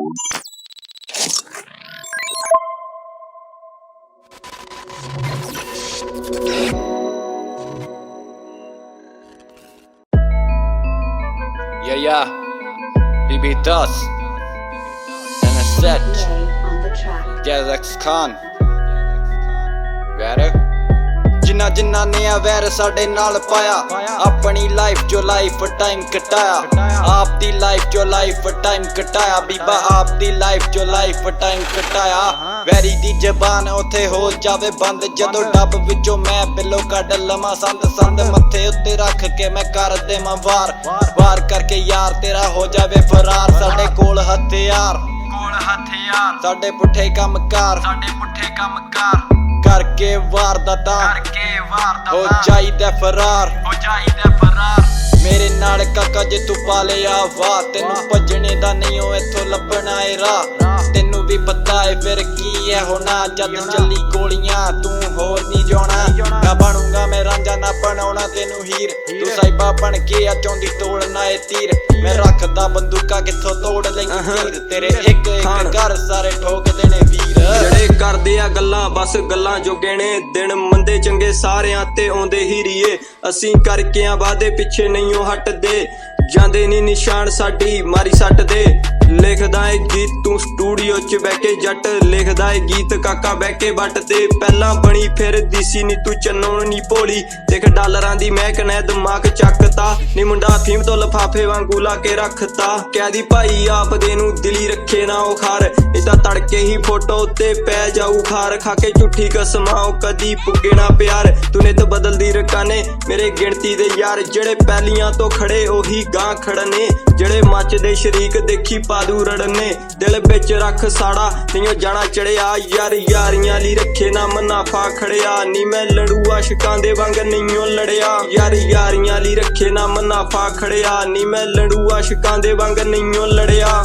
Yeah, BB Das and a set on the track. Galax Khan ਵੈਰ ਜਿੰਨਾ ਜਿੰਨਾ ਨੇ ਆ ਵੈਰ ਸਾਡੇ ਨਾਲ ਪਾਇਆ ਆਪਣੀ ਲਾਈਫ ਜੋ ਲਾਈਫ ਟਾਈਮ ਕਟਾਇਆ ਆਪ ਦੀ ਲਾਈਫ ਜੋ ਲਾਈਫ ਟਾਈਮ ਕਟਾਇਆ ਬੀਬਾ ਆਪ ਦੀ ਲਾਈਫ ਜੋ ਲਾਈਫ ਟਾਈਮ ਕਟਾਇਆ ਵੈਰੀ ਦੀ ਜ਼ਬਾਨ ਉਥੇ ਹੋ ਜਾਵੇ ਬੰਦ ਜਦੋਂ ਡੱਬ ਵਿੱਚੋਂ ਮੈਂ ਬਿੱਲੋ ਕੱਢ ਲਵਾਂ ਸੰਦ ਸੰਦ ਮੱਥੇ ਉੱਤੇ ਰੱਖ ਕੇ ਮੈਂ ਕਰ ਦੇਵਾਂ ਵਾਰ ਕਰਕੇ ਯਾਰ ਤੇਰਾ ਹੋ ਜਾਵੇ ਫਰਾਰ ਸਾਡੇ ਕੋਲ ਹਥਿਆਰ ਸਾਡੇ ਪੁੱਠੇ ਕੰਮਕਾਰ ਕਰਕੇ ਵਾਰਦਾਤਾਂ ਹੋ ਜਾਈਦਾ ਫਰਾਰ ਮੇਰੇ ਨਾਲ ਕਾਕਾ ਜੇ ਤੂੰ ਪਾ ਲਿਆ ਵਾਹ ਤੈਨੂੰ ਭੱਜਣੇ ਦਾ ਨਹੀਂ ਓ ਇੱਥੋਂ ਲੱਭਣਾ ਏ ਰਾਹ ਤੈਨੂੰ ਵੀ ਪਤਾ ਏ ਫਿਰ ਕੀ ਹੈ ਹੋਣਾ ਜਦ ਚੱਲੀ ਗੋਲੀਆਂ ਤੂੰ ਹੋਰ ਨਹੀਂ ਜਾਣਾ ਨਾ ਬਣੂੰਗਾ ਮੈਂ ਰਾਂਝਾ ਨਾ ਬਣਾਉਣਾ ਤੈਨੂੰ ਹੀਰ ਤੂੰ ਸਾਹਿਬਾ ਬਣ ਕੇ ਆ ਚਾਹੁੰਦੀ ਤੋੜਨਾ ਏ ਤੀਰ ਮੈਂ ਰੱਖਦਾ ਬੰਦੂਕਾਂ ਕਿੱਥੋਂ ਤੋੜ ਲੈਂਗੀ ਤੀਰ ਤੇਰੇ ਇੱਕ ਘਰ ਸਾਰੇ ਠੋਕਦੇ ਨੇ ਵੀਰ ਜਿਹੜੇ ਕਰਦੇ ਆ ਗੱਲਾਂ ਬਸ ਗੱਲਾਂ ਜੋਗੇ ਨੇ ਦਿਨ ਮੰਦੇ ਚੰਗੇ ਸਾਰਿਆਂ ਤੇ ਆਉਂਦੇ ਹੀ ਰੀਏ ਅਸੀਂ ਕਰਕੇ ਆ ਵਾਦੇ ਪਿੱਛੇ ਨਹੀਂ ਹਟਦੇ ਜਾਂਦੇ ਨੀ ਨਿਸ਼ਾਨ ਸਾਡੀ ਮਾਰੀ ਸੱਟ ਦੇ ਲਿਖਦਾ ਏ ਗੀਤ ਤੂੰ ਸਟੂਡੀਓ 'ਚ ਬਹਿ ਕੇ ਜੱਟ ਲਿਖਦਾ ਏ ਗੀਤ ਕਾਕਾ ਬਹਿ ਕੇ ਵੱਟ ਤੇ ਪਹਿਲਾਂ ਬਣੀ ਫਿਰ ਦੀਸੀ ਨੀ ਤੂੰ ਚੰਨੋਂ ਨੀ ਭੋਲੀ ਦੇਖ ਡਾਲਰਾਂ ਦੀ ਮਹਿਕ ਨੇ ਦਿਮਾਗ ਚੱਕਤਾ ਨੀ ਮੁੰਡਾ ਫੀਮ ਤੋਂ ਲਫਾਫੇ ਵਾਂਗੂ ਲਾ ਕੇ ਰੱਖਤਾ ਕਹਿਦੀ ਭਾਈ ਆਪ ਦੇ ਨੂੰ ਦਿਲੀ ਰੱਖੇ ਨਾ ਉਹ ਖਾਰ ਇਦਾਂ ਤੜਕੇ ਹੀ ਫੋਟੋ ਉੱਤੇ ਪੈ ਜਾਊ ਖਾਰ ਖਾ ਕੇ ਝੂਠੀ ਕਸਮਾਂ ਕਦੀ ਪੁੱਗੇ ਨਾ ਪਿਆਰ ਤੂੰ ਨਿਤ ਬਦਲਦੀ ਰਕਾਨੇ ਮੇਰੇ ਗਿਣਤੀ ਦੇ ਯਾਰ ਜਿਹੜੇ ਪਹਿਲੀਆਂ ਤੋਂ ਖੜੇ ਉਹੀ ਗਾਂ ਖੜਨੇ ਜਿਹੜੇ ਮੱਚਦੇ ਸ਼ਰੀਕ ਦੇਖੀ ਪਾਦੂ ਰੜਨੇ ਦਿਲ ਵਿੱਚ ਰੱਖ ਸਾੜਾ ਨਹੀਂ ਜਾਣਾ ਚੜਿਆ ਯਾਰ ਯਾਰੀਆਂ ਲਈ ਰੱਖੇ ਨਾ ਮੁਨਾਫਾ ਖੜਿਆ ਨੀ ਮੈਂ ਲੜੂ ਆਸ਼ਿਕਾਂ ਦੇ ਵਾਂਗ ਨਹੀਂਓ ਲੜਿਆ ਯਾਰ ਯਾਰੀਆਂ ਲਈ ਰੱਖੇ ਨਾ ਮੁਨਾਫਾ ਖੜਿਆ ਨੀ ਮੈਂ ਲੜੂ ਆਸ਼ਿਕਾਂ ਦੇ ਵਾਂਗ ਨਹੀਂਓ ਲੜਿਆ